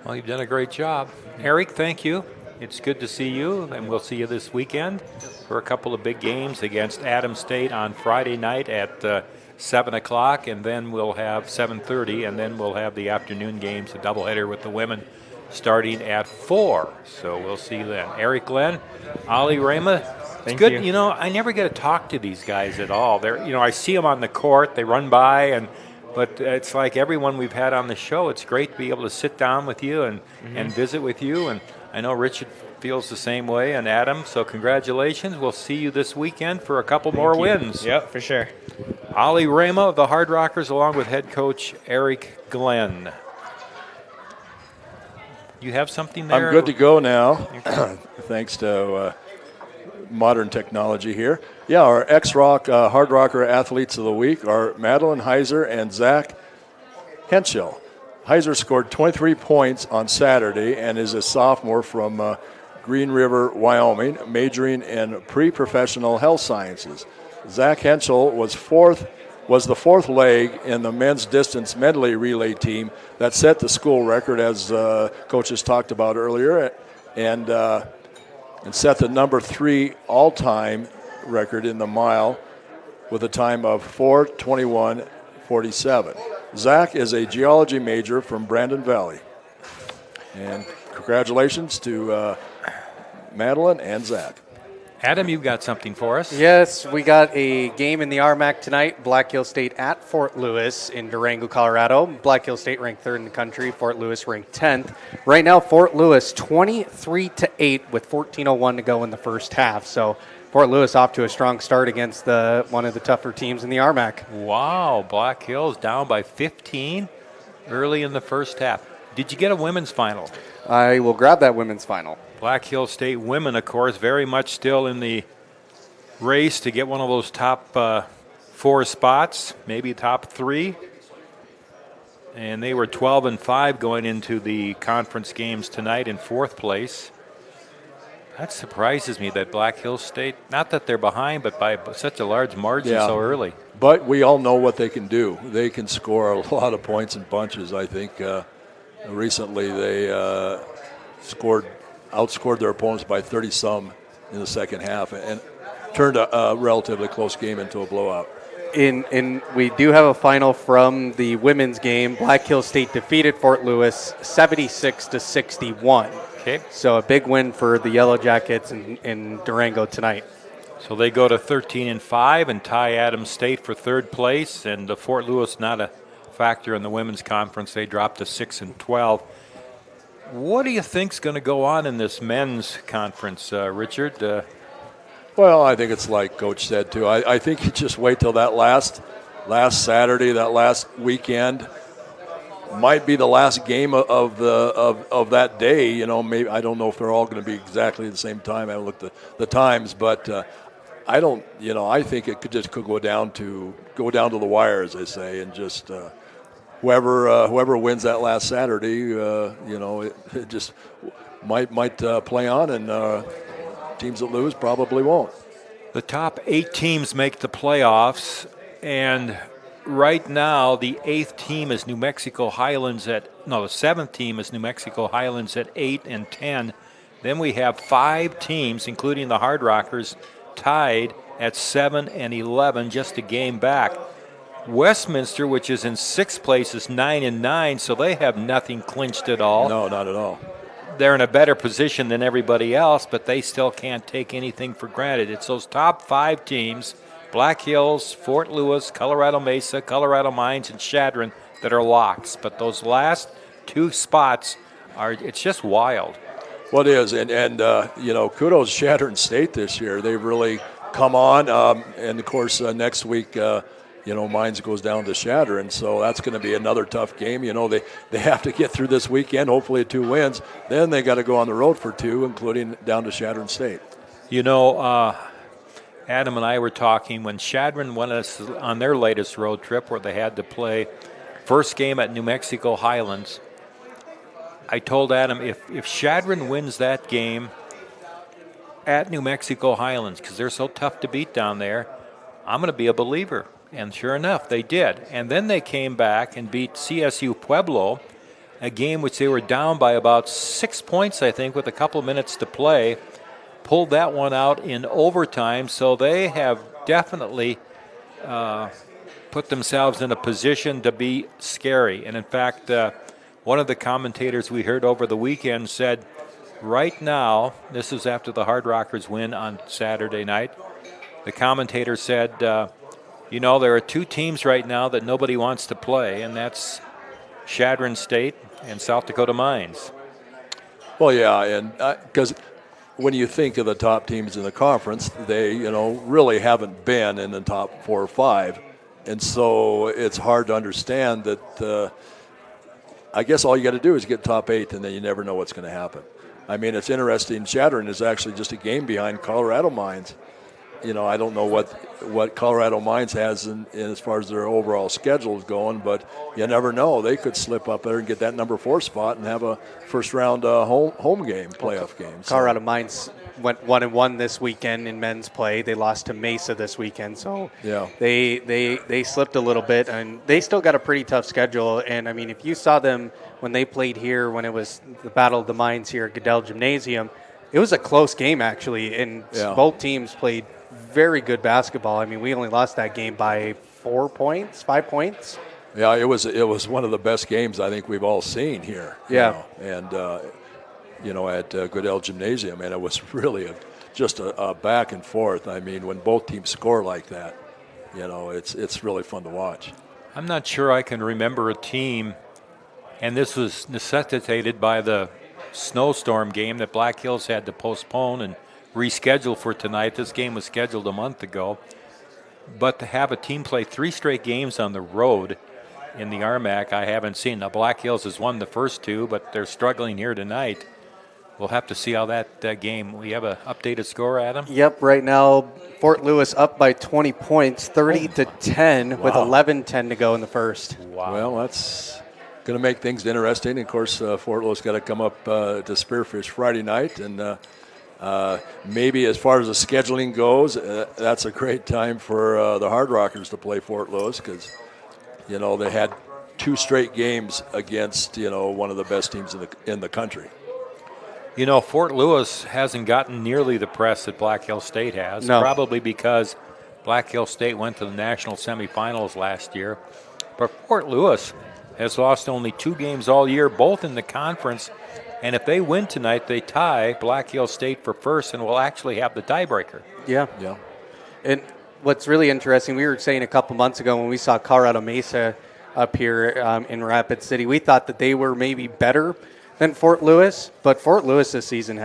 Well, you've done a great job. Eric, thank you. It's good to see you, and we'll see you this weekend for a couple of big games against Adams State on Friday night at 7 o'clock, and then we'll have 7:30, and then we'll have the afternoon games, a doubleheader with the women starting at 4. So we'll see you then. Eric Glenn, Ali Rama. It's good. You know, I never get to talk to these guys at all. They're, I see them on the court. They run by, but it's like everyone we've had on the show. It's great to be able to sit down with you and visit with you. And I know Richard feels the same way, and Adam. So congratulations. We'll see you this weekend for a couple more wins. Yep, for sure. Ali Rama of the Hardrockers, along with head coach Eric Glenn. You have something there? I'm good to go now, thanks to modern technology here. Yeah, our Hard Rocker athletes of the week are Madeline Heiser and Zach Henschel. Heiser scored 23 points on Saturday and is a sophomore from Green River, Wyoming, majoring in pre-professional health sciences. Zach Henschel was the fourth leg in the men's distance medley relay team that set the school record, as coaches talked about earlier, and set the number 3 all-time record in the mile with a time of 4:21:47. Zach is a geology major from Brandon Valley. And congratulations to Madeline and Zach. Adam, you've got something for us. Yes, we got a game in the RMAC tonight. Black Hill State at Fort Lewis in Durango, Colorado. Black Hill State ranked 3rd in the country. Fort Lewis ranked 10th. Right now, Fort Lewis 23-8 with 14:01 to go in the first half. So Fort Lewis off to a strong start against one of the tougher teams in the RMAC. Wow, Black Hills down by 15 early in the first half. Did you get a women's final? I will grab that women's final. Black Hill State women, of course, very much still in the race to get one of those top 4 spots, maybe top 3. And they were 12-5 going into the conference games tonight in 4th place. That surprises me that Black Hill State, not that they're behind, but by such a large margin so early. But we all know what they can do. They can score a lot of points in bunches. I think recently they outscored their opponents by 30-some in the second half and turned a relatively close game into a blowout. We do have a final from the women's game. Black Hill State defeated Fort Lewis 76-61. Okay. So a big win for the Yellow Jackets in Durango tonight. So they go to 13-5 and tie Adams State for 3rd place, and the Fort Lewis not a factor in the women's conference. They dropped to 6-12. What do you think's going to go on in this men's conference, Richard? Well, I think it's like Coach said too. I think you just wait till that last Saturday, that last weekend might be the last game of that day. You know, maybe I don't know if they're all going to be exactly at the same time. I haven't looked at the times, but I don't. You know, I think it could go down to the wire, as they say, and just. Whoever wins that last Saturday, it just might play on, and teams that lose probably won't. The top 8 teams make the playoffs, and right now the 8th team is New Mexico Highlands the 7th team is New Mexico Highlands at 8-10. Then we have 5 teams, including the Hardrockers, tied at 7-11, just a game back. Westminster, which is in 6th place, is 9-9, so they have nothing clinched at all. No, not at all. They're in a better position than everybody else, but they still can't take anything for granted. It's those top 5 teams, Black Hills, Fort Lewis, Colorado Mesa, Colorado Mines, and Chadron, that are locks. But those last 2 spots it's just wild. Well, it is, and kudos Chadron State this year. They've really come on, and of course next week. Mines goes down to Chadron, so that's going to be another tough game. They have to get through this weekend, hopefully 2 wins. Then they got to go on the road for 2, including down to Chadron State. Adam and I were talking when Shadron went us on their latest road trip where they had to play first game at New Mexico Highlands. I told Adam if Shadron wins that game at New Mexico Highlands, because they're so tough to beat down there, I'm going to be a believer. And sure enough, they did. And then they came back and beat CSU Pueblo, a game which they were down by about 6 points, I think, with a couple of minutes to play. Pulled that one out in overtime, so they have definitely put themselves in a position to be scary. And in fact, one of the commentators we heard over the weekend said, right now, this is after the Hardrockers win on Saturday night, the commentator said, there are two teams right now that nobody wants to play, and that's Shadron State and South Dakota Mines. Well, yeah, and because when you think of the top teams in the conference, they, really haven't been in the top 4 or 5. And so it's hard to understand that I guess all you got to do is get top 8, and then you never know what's going to happen. I mean, it's interesting. Shadron is actually just a game behind Colorado Mines. I don't know what Colorado Mines has in as far as their overall schedule is going, but you never know. They could slip up there and get that number 4 spot and have a first-round home game, playoff game. So. Colorado Mines went 1-1 this weekend in men's play. They lost to Mesa this weekend, so yeah, they slipped a little bit, and they still got a pretty tough schedule. And, I mean, if you saw them when they played here, when it was the Battle of the Mines here at Goodell Gymnasium, it was a close game, actually, and both teams played very good basketball. I mean, we only lost that game by 4 points, 5 points. Yeah, it was one of the best games I think we've all seen here. And at Goodell Gymnasium, and it was really just a back and forth. I mean, when both teams score like that, it's really fun to watch. I'm not sure I can remember a team, and this was necessitated by the snowstorm game that Black Hills had to postpone and reschedule for tonight. This game was scheduled a month ago. But to have a team play 3 straight games on the road in the RMAC, I haven't seen. Now, Black Hills has won the first 2, but they're struggling here tonight. We'll have to see how that game. We have an updated score, Adam? Yep, right now Fort Lewis up by 20 points, 30-10, with 11:10 to go in the first. Wow. Well, that's going to make things interesting. Of course, Fort Lewis got to come up to Spearfish Friday night, and maybe as far as the scheduling goes, that's a great time for the Hardrockers to play Fort Lewis because, they had 2 straight games against, one of the best teams in the country. Fort Lewis hasn't gotten nearly the press that Black Hill State has, no. Probably because Black Hill State went to the national semifinals last year. But Fort Lewis has lost only 2 games all year, both in the conference. And if they win tonight, they tie Black Hill State for first and will actually have the tiebreaker. Yeah. And what's really interesting, we were saying a couple months ago when we saw Colorado Mesa up here in Rapid City, we thought that they were maybe better than Fort Lewis. But Fort Lewis this season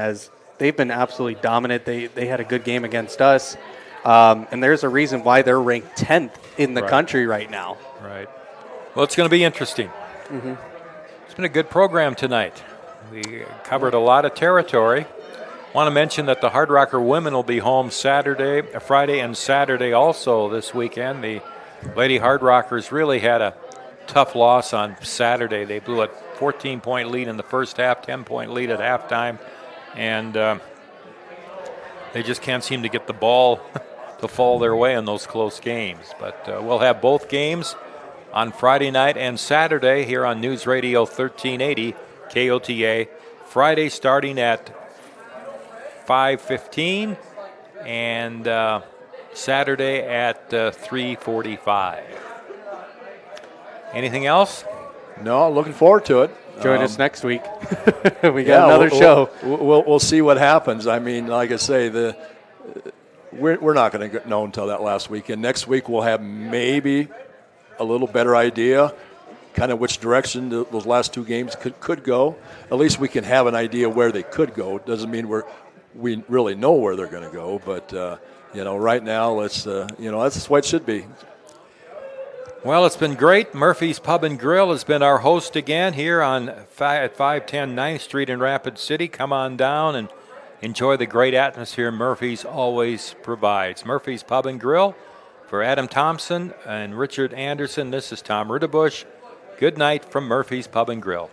they've been absolutely dominant. They had a good game against us. And there's a reason why they're ranked 10th in the country right now. Right. Well, it's going to be interesting. Mm-hmm. It's been a good program tonight. We covered a lot of territory. Want to mention that the Hardrocker women will be home Friday and Saturday also this weekend. The Lady Hardrockers really had a tough loss on Saturday. They blew a 14-point lead in the first half, 10-point lead at halftime, and they just can't seem to get the ball to fall their way in those close games. But we'll have both games on Friday night and Saturday here on News Radio 1380 KOTA. Friday starting at 5:15 and Saturday at 3:45. Anything else? No, looking forward to it. Join us next week. We got another show. We'll see what happens. I mean, like I say, we're not going to know until that last weekend. Next week we'll have maybe a little better idea, kind of which direction those last 2 games could go. At least we can have an idea where they could go. Doesn't mean we really know where they're going to go, but right now that's the way it should be. Well, it's been great. Murphy's Pub and Grill has been our host again here at 510 9th Street in Rapid City. Come on down and enjoy the great atmosphere Murphy's always provides. Murphy's Pub and Grill. For Adam Thompson and Richard Anderson, this is Tom Rudabush. Good night from Murphy's Pub and Grill.